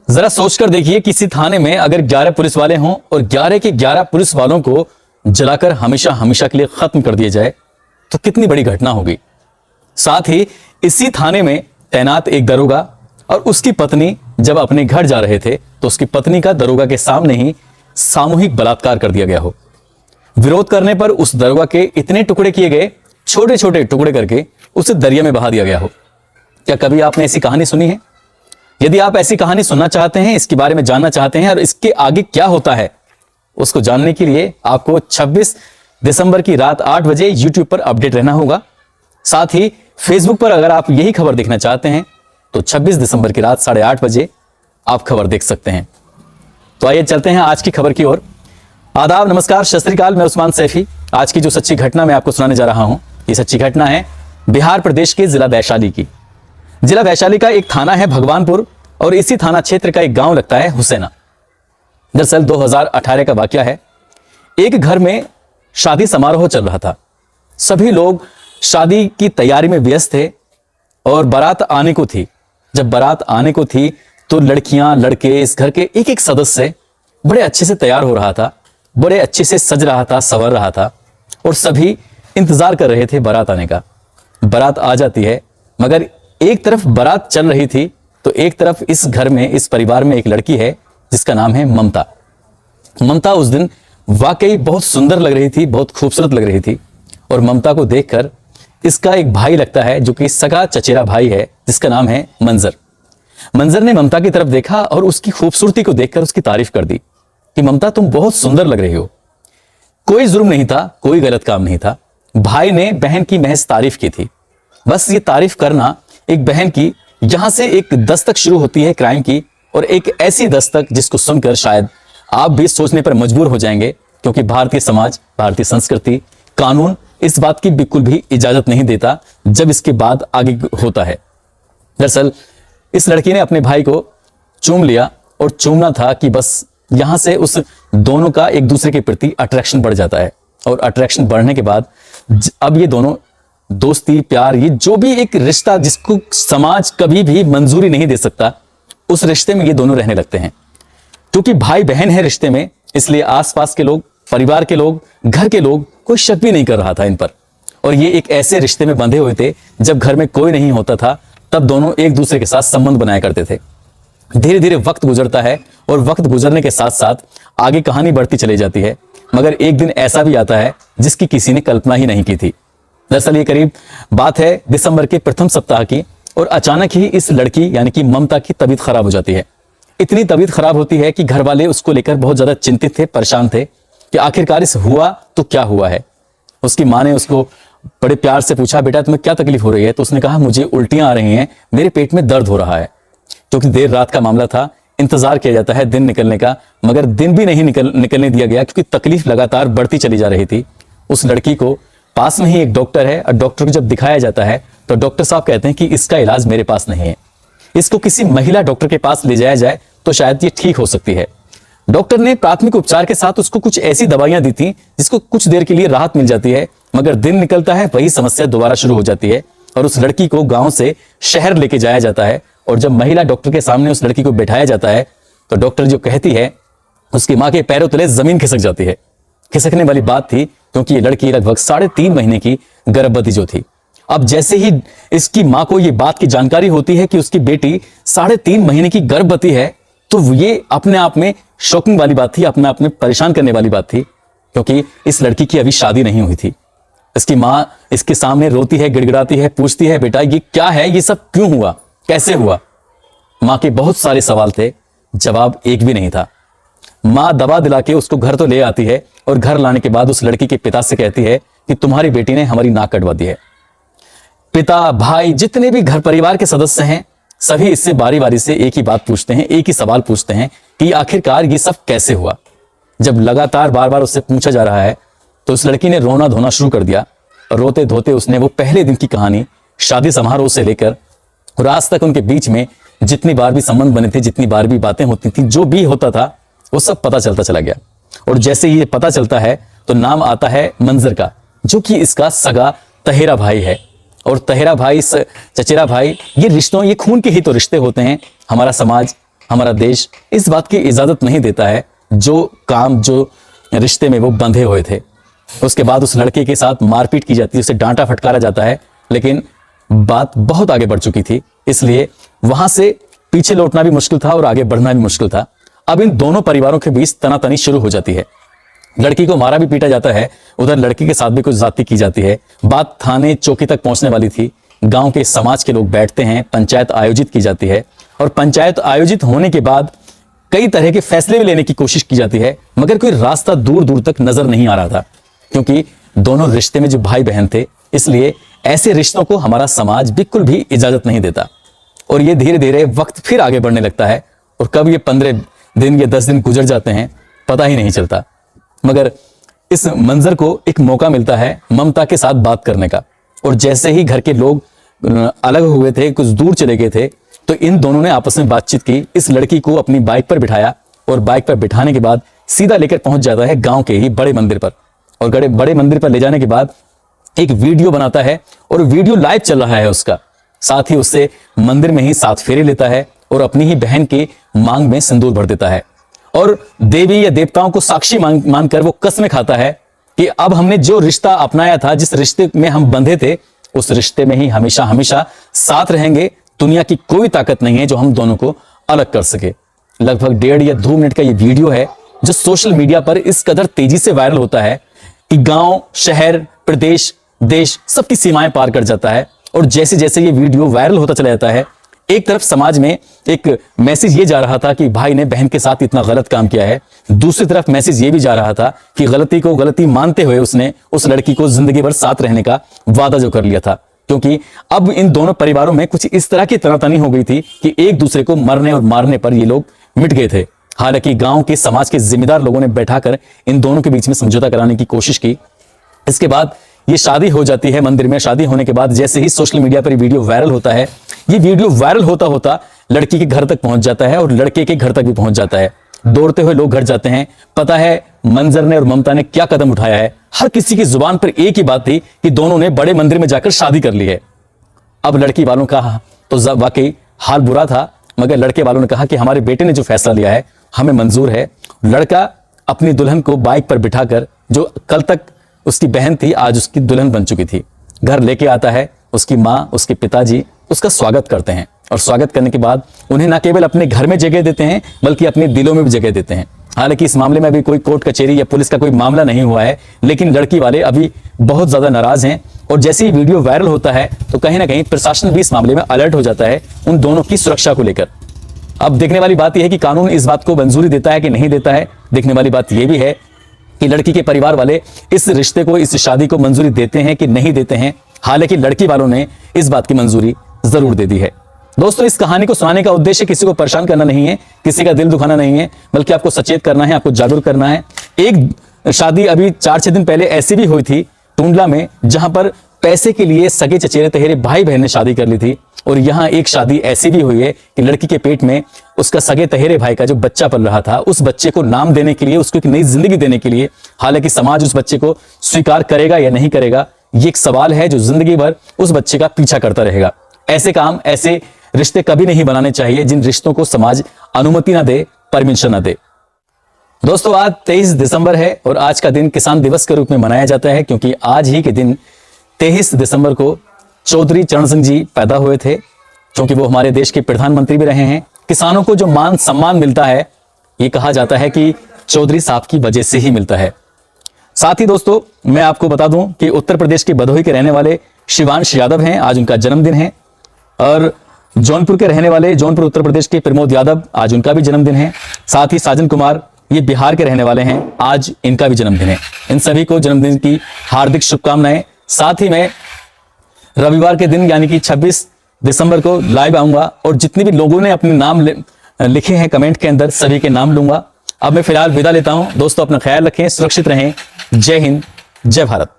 जरा सोचकर देखिए, किसी थाने में अगर 11 पुलिस वाले हों और 11 के 11 पुलिस वालों को जलाकर हमेशा हमेशा के लिए खत्म कर दिया जाए तो कितनी बड़ी घटना होगी। साथ ही इसी थाने में तैनात एक दरोगा और उसकी पत्नी जब अपने घर जा रहे थे तो उसकी पत्नी का दरोगा के सामने ही सामूहिक बलात्कार कर दिया गया हो। विरोध करने पर उस दरोगा के इतने टुकड़े किए गए, छोटे छोटे टुकड़े करके उसे दरिया में बहा दिया गया हो। क्या कभी आपने ऐसी कहानी सुनी है? यदि आप ऐसी कहानी सुनना चाहते हैं, इसके बारे में जानना चाहते हैं और इसके आगे क्या होता है, उसको जानने के लिए आपको 26 दिसंबर की रात 8 बजे YouTube पर अपडेट रहना होगा। साथ ही फेसबुक पर अगर आप यही खबर देखना चाहते हैं तो 26 दिसंबर की रात 8:30 बजे आप खबर देख सकते हैं। तो आइए चलते हैं आज की खबर की ओर। आदाब, नमस्कार, सत श्री अकाल। मैं उस्मान सैफी। आज की जो सच्ची घटना मैं आपको सुनाने जा रहा हूं, ये सच्ची घटना है बिहार प्रदेश के जिला वैशाली की। जिला वैशाली का एक थाना है भगवानपुर और इसी थाना क्षेत्र का एक गांव लगता है हुसैना। दरअसल 2018 का वाकया है। एक घर में शादी समारोह चल रहा था। सभी लोग शादी की तैयारी में व्यस्त थे और बारात आने को थी। जब बारात आने को थी तो लड़कियां, लड़के, इस घर के एक एक सदस्य बड़े अच्छे से तैयार हो रहा था, बड़े अच्छे से सज रहा था, संवर रहा था और सभी इंतजार कर रहे थे बारात आने का। बारात आ जाती है, मगर एक तरफ बारात चल रही थी तो एक तरफ इस घर में, इस परिवार में एक लड़की है जिसका नाम है ममता। ममता उस दिन वाकई बहुत सुंदर लग रही थी, बहुत खूबसूरत लग रही थी। और ममता को देखकर इसका एक भाई लगता है जो कि सगा चचेरा भाई है, जिसका नाम है मंजर। मंजर ने ममता की तरफ देखा और उसकी खूबसूरती को देखकर उसकी तारीफ कर दी कि ममता, तुम बहुत सुंदर लग रही हो। कोई जुर्म नहीं था, कोई गलत काम नहीं था। भाई ने बहन की महज तारीफ की थी। बस ये तारीफ करना एक बहन की, यहां से एक दस्तक शुरू होती है क्राइम की, और एक ऐसी दस्तक जिसको सुनकर शायद आप भी सोचने पर मजबूर हो जाएंगे, क्योंकि भारतीय समाज, भारतीय संस्कृति, कानून इस बात की बिल्कुल भी इजाजत नहीं देता जब इसके बाद आगे होता है। दरअसल इस लड़की ने अपने भाई को चूम लिया और चूमना था कि बस यहां से उस दोनों का एक दूसरे के प्रति अट्रैक्शन बढ़ जाता है। और अट्रैक्शन बढ़ने के बाद अब ये दोनों दोस्ती, प्यार, ये जो भी एक रिश्ता जिसको समाज कभी भी मंजूरी नहीं दे सकता, उस रिश्ते में ये दोनों रहने लगते हैं। क्योंकि भाई बहन है रिश्ते में, इसलिए आसपास के लोग, परिवार के लोग, घर के लोग कोई शक भी नहीं कर रहा था इन पर। और ये एक ऐसे रिश्ते में बंधे हुए थे, जब घर में कोई नहीं होता था तब दोनों एक दूसरे के साथ संबंध बनाया करते थे। धीरे धीरे वक्त गुजरता है और वक्त गुजरने के साथ साथ आगे कहानी बढ़ती चली जाती है। मगर एक दिन ऐसा भी आता है जिसकी किसी ने कल्पना ही नहीं की थी। दरअसल ये करीब बात है दिसंबर के प्रथम सप्ताह की, और अचानक ही इस लड़की यानी कि ममता की तबीयत खराब हो जाती है। इतनी तबीयत खराब होती है कि घर वाले उसको लेकर बहुत ज्यादा चिंतित थे, परेशान थे कि आखिरकार इस हुआ तो क्या हुआ है। उसकी माँ ने उसको बड़े प्यार से पूछा, बेटा तुम्हें क्या तकलीफ हो रही है? तो उसने कहा, मुझे उल्टियां आ रही हैं, मेरे पेट में दर्द हो रहा है। क्योंकि देर रात का मामला था, इंतजार किया जाता है दिन निकलने का, मगर दिन भी नहीं निकलने दिया गया, क्योंकि तकलीफ लगातार बढ़ती चली जा रही थी। उस लड़की को पास में ही एक डॉक्टर है और डॉक्टर को जब दिखाया जाता है तो डॉक्टर साहब कहते हैं कि इसका इलाज मेरे पास नहीं है, इसको किसी महिला डॉक्टर के पास ले जाया जाए तो शायद ये ठीक हो सकती है। डॉक्टर ने प्राथमिक उपचार के साथ उसको कुछ ऐसी दवाइयां दी थी जिसको कुछ देर के लिए राहत मिल जाती है, मगर दिन निकलता है, वही समस्या दोबारा शुरू हो जाती है और उस लड़की को गांव से शहर लेके जाया जाता है। और जब महिला डॉक्टर के सामने उस लड़की को बैठाया जाता है तो डॉक्टर जो कहती है, उसकी मां के पैरों तले जमीन खिसक जाती है। खिसकने वाली बात थी, क्योंकि ये लड़की लगभग 3.5 महीने की गर्भवती जो थी। अब जैसे ही इसकी मां को ये बात की जानकारी होती है कि उसकी बेटी 3.5 महीने की गर्भवती है, तो ये अपने आप में शॉकिंग वाली बात थी, अपने आप में परेशान करने वाली बात थी, क्योंकि इस लड़की की अभी शादी नहीं हुई थी। इसकी मां इसके सामने रोती है, गिड़गिड़ाती है, पूछती है, बेटा ये क्या है, ये सब क्यों हुआ, कैसे हुआ? मां के बहुत सारे सवाल थे, जवाब एक भी नहीं था। मां दवा दिला के उसको घर तो ले आती है और घर लाने के बाद उस लड़की के पिता से कहती है कि तुम्हारी बेटी ने हमारी नाक कटवा दी है। पिता, भाई, जितने भी घर परिवार के सदस्य हैं, सभी इससे बारी बारी से एक ही बात पूछते हैं, एक ही सवाल पूछते हैं कि आखिरकार ये सब कैसे हुआ। जब लगातार बार बार उससे पूछा जा रहा है तो उस लड़की ने रोना धोना शुरू कर दिया। रोते धोते उसने वो पहले दिन की कहानी, शादी समारोह से लेकर और आज तक उनके बीच में जितनी बार भी संबंध बने थे, जितनी बार भी बातें होती थी, जो भी होता था, वो सब पता चलता चला गया। और जैसे ही ये पता चलता है तो नाम आता है मंजर का, जो कि इसका सगा तहेरा भाई है। और तहेरा भाई, चचेरा भाई, ये रिश्तों, ये खून के ही तो रिश्ते होते हैं। हमारा समाज हमारा देश इस बात की इजाजत नहीं देता है जो काम जो रिश्ते में वो बंधे हुए थे उसके बाद उस लड़के के साथ मारपीट की जाती है, उसे डांटा फटकारा जाता है। लेकिन बात बहुत आगे बढ़ चुकी थी, इसलिए वहां से पीछे लौटना भी मुश्किल था और आगे बढ़ना भी मुश्किल था। अब इन दोनों परिवारों के बीच तनातनी शुरू हो जाती है। लड़की को मारा भी पीटा जाता है, उधर लड़की के साथ भी कुछ ज्यादती की जाती है। बात थाने चौकी तक पहुंचने वाली थी। गांव के समाज के लोग बैठते हैं, पंचायत आयोजित की जाती है और पंचायत आयोजित होने के बाद कई तरह के फैसले भी लेने की कोशिश की जाती है, मगर कोई रास्ता दूर दूर तक नजर नहीं आ रहा था, क्योंकि दोनों रिश्ते में जो भाई बहन थे, इसलिए ऐसे रिश्तों को हमारा समाज बिल्कुल भी इजाजत नहीं देता। और ये धीरे धीरे वक्त फिर आगे बढ़ने लगता है और कब ये 15 दिन या 10 दिन गुजर जाते हैं पता ही नहीं चलता। मगर इस मंजर को एक मौका मिलता है ममता के साथ बात करने का। और जैसे ही घर के लोग अलग हुए थे, कुछ दूर चले गए थे, तो इन दोनों ने आपस में बातचीत की। इस लड़की को अपनी बाइक पर बिठाया और बाइक पर बिठाने के बाद सीधा लेकर पहुंच जाता है गांव के ही बड़े मंदिर पर। और बड़े मंदिर पर ले जाने के बाद एक वीडियो बनाता है और वीडियो लाइव चल रहा है उसका। साथ ही उससे मंदिर में ही 7 फेरे लेता है और अपनी ही बहन के मांग में सिंदूर भर देता है और देवी या देवताओं को साक्षी मानकर वो कसमें खाता है कि अब हमने जो रिश्ता अपनाया था, जिस रिश्ते में हम बंधे थे, उस रिश्ते में ही हमेशा हमेशा साथ रहेंगे। दुनिया की कोई ताकत नहीं है जो हम दोनों को अलग कर सके। लगभग 1.5 या 2 मिनट का ये वीडियो है जो सोशल मीडिया पर इस कदर तेजी से वायरल होता है कि गांव, शहर, प्रदेश, देश सबकी सीमाएं पार कर जाता है। और जैसे जैसे ये वीडियो वायरल होता चला जाता है, एक तरफ समाज में एक मैसेज ये जा रहा था कि भाई ने बहन के साथ इतना गलत काम किया है, दूसरी तरफ मैसेज ये भी जा रहा था कि गलती को गलती मानते हुए उसने उस लड़की को जिंदगी भर साथ रहने का वादा जो कर लिया था। क्योंकि अब इन दोनों परिवारों में कुछ इस तरह की तनातनी हो गई थी कि एक दूसरे को मरने और मारने पर ये लोग मिट गए थे। हालांकि गांव के समाज के जिम्मेदार लोगों ने बैठाकर इन दोनों के बीच में समझौता कराने की कोशिश की। इसके बाद ये शादी हो जाती है मंदिर में। शादी होने के बाद जैसे ही सोशल मीडिया पर वीडियो वायरल होता है, ये वीडियो वायरल होता होता लड़की के घर तक पहुंच जाता है और लड़के के घर तक भी पहुंच जाता है। दौड़ते हुए लोग घर जाते हैं। पता है मंजर ने और ममता ने क्या कदम उठाया है। हर किसी की जुबान पर एक ही बात थी कि दोनों ने बड़े मंदिर में जाकर शादी कर ली है। अब लड़की वालों का तो वाकई हाल बुरा था, मगर लड़के वालों ने कहा कि हमारे बेटे ने जो फैसला लिया है हमें मंजूर है। लड़का अपनी दुल्हन को बाइक पर बिठाकर, जो कल तक उसकी बहन थी आज उसकी दुल्हन बन चुकी थी, घर लेके आता है। उसकी माँ, उसके पिताजी उसका स्वागत करते हैं और स्वागत करने के बाद उन्हें न केवल अपने घर में जगह देते हैं बल्कि अपने दिलों में भी जगह देते हैं। हालांकि इस मामले में अभी कोई कोर्ट कचहरी या पुलिस का कोई मामला नहीं हुआ है, लेकिन लड़की वाले अभी बहुत ज्यादा नाराज हैं। और जैसे ही वीडियो वायरल होता है तो कहीं ना कहीं प्रशासन भी इस मामले में अलर्ट हो जाता है उन दोनों की सुरक्षा को लेकर। अब देखने वाली बात यह है कि कानून इस बात को मंजूरी देता है कि नहीं देता है। देखने वाली बात यह भी है कि लड़की के परिवार वाले इस रिश्ते को, इस शादी को मंजूरी देते हैं कि नहीं देते हैं। हालांकि लड़की वालों ने इस बात की मंजूरी जरूर दे दी है। दोस्तों, इस कहानी को सुनाने का उद्देश्य किसी को परेशान करना नहीं है, किसी का दिल दुखाना नहीं है, बल्कि आपको सचेत करना है, आपको जागरूक करना है। एक शादी अभी 4-6 दिन पहले ऐसी भी हुई थी टूंडला में, जहां पर पैसे के लिए सगे चचेरे तहेरे भाई बहन ने शादी कर ली थी। और यहाँ एक शादी ऐसी भी हुई है कि लड़की के पेट में उसका सगे तहेरे भाई का जो बच्चा पल रहा था, उस बच्चे को नाम देने के लिए, उसको एक नई जिंदगी देने के लिए, हालांकि समाज उस बच्चे को स्वीकार करेगा या नहीं करेगा, ये एक सवाल है जो जिंदगी भर उस बच्चे का पीछा करता रहेगा। ऐसे काम, ऐसे रिश्ते कभी नहीं बनाने चाहिए जिन रिश्तों को समाज अनुमति ना दे, परमिशन ना दे। दोस्तों, आज 23 दिसंबर है और आज का दिन किसान दिवस के रूप में मनाया जाता है, क्योंकि आज ही के दिन 23 दिसंबर को चौधरी चरण सिंह जी पैदा हुए थे, क्योंकि वो हमारे देश के प्रधानमंत्री भी रहे हैं। किसानों को जो मान सम्मान मिलता है, ये कहा जाता है कि चौधरी साहब की वजह से ही मिलता है। साथ ही दोस्तों, मैं आपको बता दूं कि उत्तर प्रदेश के भदोही के रहने वाले शिवांश यादव हैं, आज उनका जन्मदिन है। और जौनपुर के रहने वाले, जौनपुर उत्तर प्रदेश के प्रमोद यादव, आज उनका भी जन्मदिन है। साथ ही साजन कुमार, ये बिहार के रहने वाले हैं, आज इनका भी जन्मदिन है। इन सभी को जन्मदिन की हार्दिक शुभकामनाएं। साथ ही मैं रविवार के दिन यानी कि 26 दिसंबर को लाइव आऊंगा और जितने भी लोगों ने अपने नाम लिखे हैं कमेंट के अंदर, सभी के नाम लूंगा। अब मैं फिलहाल विदा लेता हूं। दोस्तों, अपना ख्याल रखें, सुरक्षित रहें। जय हिंद, जय भारत।